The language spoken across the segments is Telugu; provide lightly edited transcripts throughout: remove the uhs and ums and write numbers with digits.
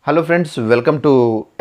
Hello friends, welcome to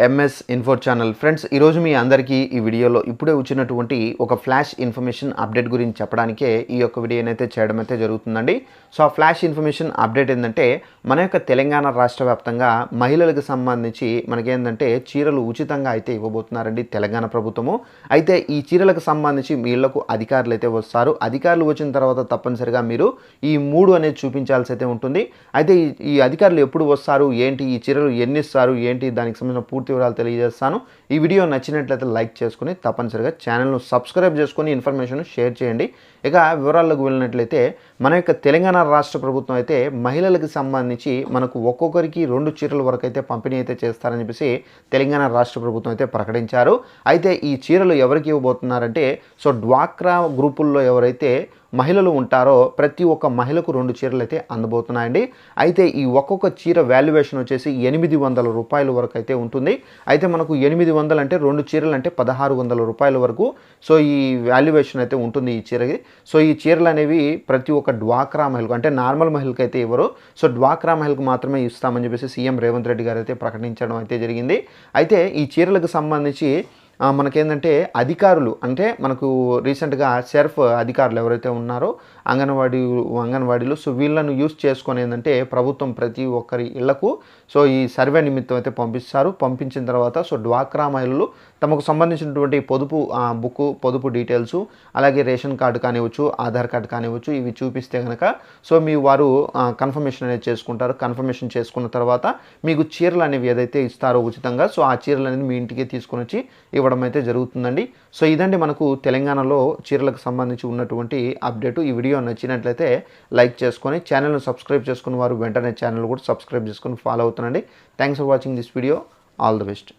MS info channel. Friends, ఈరోజు మీ అందరికీ ఈ వీడియోలో ఇప్పుడే వచ్చినటువంటి ఒక ఫ్లాష్ ఇన్ఫర్మేషన్ అప్డేట్ గురించి చెప్పడానికే ఈ యొక్క వీడియోనైతే చేయడం అయితే జరుగుతుందండి. సో ఆ ఫ్లాష్ ఇన్ఫర్మేషన్ అప్డేట్ ఏంటంటే, మన యొక్క తెలంగాణ రాష్ట్ర వ్యాప్తంగా మహిళలకు సంబంధించి మనకేంటంటే చీరలు ఉచితంగా అయితే ఇవ్వబోతున్నారండి తెలంగాణ ప్రభుత్వము. అయితే ఈ చీరలకు సంబంధించి వీళ్లకు అధికారులు అయితే వస్తారు. అధికారులు వచ్చిన తర్వాత తప్పనిసరిగా మీరు ఈ 3 అనేది చూపించాల్సి అయితే ఉంటుంది. అయితే ఈ అధికారులు ఎప్పుడు వస్తారు, ఏంటి, ఈ చీరలు ఎన్ని ఇస్తారు, ఏంటి, దానికి సంబంధించిన పూర్తి వివరాలు తెలియజేస్తాను. ఈ వీడియో నచ్చినట్లయితే లైక్ చేసుకుని తప్పనిసరిగా ఛానల్ను సబ్స్క్రైబ్ చేసుకుని ఇన్ఫర్మేషన్ షేర్ చేయండి. ఇక వివరాల్లోకి వెళ్ళినట్లయితే, మన యొక్క తెలంగాణ రాష్ట్ర ప్రభుత్వం అయితే మహిళలకు సంబంధించి మనకు ఒక్కొక్కరికి 2 చీరల వరకు అయితే పంపిణీ అయితే చేస్తారని చెప్పేసి తెలంగాణ రాష్ట్ర ప్రభుత్వం అయితే ప్రకటించారు. అయితే ఈ చీరలు ఎవరికి ఇవ్వబోతున్నారంటే, సో డ్వాక్రా గ్రూపుల్లో ఎవరైతే మహిళలు ఉంటారో ప్రతి ఒక్క మహిళకు 2 చీరలు అయితే అందబోతున్నాయండి. అయితే ఈ ఒక్కొక్క చీర వాల్యుయేషన్ వచ్చేసి 800 రూపాయల వరకు అయితే ఉంటుంది. అయితే మనకు 800 అంటే 2 చీరలు అంటే 1600 రూపాయల వరకు సో ఈ వాల్యుయేషన్ అయితే ఉంటుంది ఈ చీరకి. సో ఈ చీరలు అనేవి ప్రతి ఒక్క డ్వాక్రా మహిళకు, అంటే నార్మల్ మహిళకు అయితే ఇవ్వరు, సో డ్వాక్రా మహిళకు మాత్రమే ఇస్తామని చెప్పేసి సీఎం రేవంత్ రెడ్డి గారు అయితే ప్రకటించడం అయితే జరిగింది. అయితే ఈ చీరలకు సంబంధించి మనకేంటంటే అధికారులు, అంటే మనకు రీసెంట్గా సెర్ఫ్ అధికారులు ఎవరైతే ఉన్నారో అంగన్వాడీలు, సో వీళ్ళను యూస్ చేసుకొని ఏంటంటే ప్రభుత్వం ప్రతి ఒక్కరి ఇళ్లకు సో ఈ సర్వే నిమిత్తం అయితే పంపిస్తారు. పంపించిన తర్వాత సో డ్వాక్రా మహిళలు తమకు సంబంధించినటువంటి పొదుపు డీటెయిల్స్, అలాగే రేషన్ కార్డు కానివ్వచ్చు, ఆధార్ కార్డు కానివ్వచ్చు, ఇవి చూపిస్తే కనుక సో వారు కన్ఫర్మేషన్ అనేది చేసుకుంటారు. కన్ఫర్మేషన్ చేసుకున్న తర్వాత మీకు చీరలు అనేవి ఏదైతే ఇస్తారో ఉచితంగా, సో ఆ చీరలు అనేది మీ ఇంటికి తీసుకొని వచ్చి ఇవ్వడం అయితే జరుగుతుందండి. సో ఇదండి మనకు తెలంగాణలో చీరలకు సంబంధించి ఉన్నటువంటి అప్డేట్. ఈ వీడియో నచ్చినట్లయితే లైక్ చేసుకొని ఛానల్ను సబ్స్క్రైబ్ చేసుకుని వారు వెంటనే ఛానల్ కూడా సబ్స్క్రైబ్ చేసుకొని ఫాలో అవుతుండండి. Thanks for watching this video. All the best.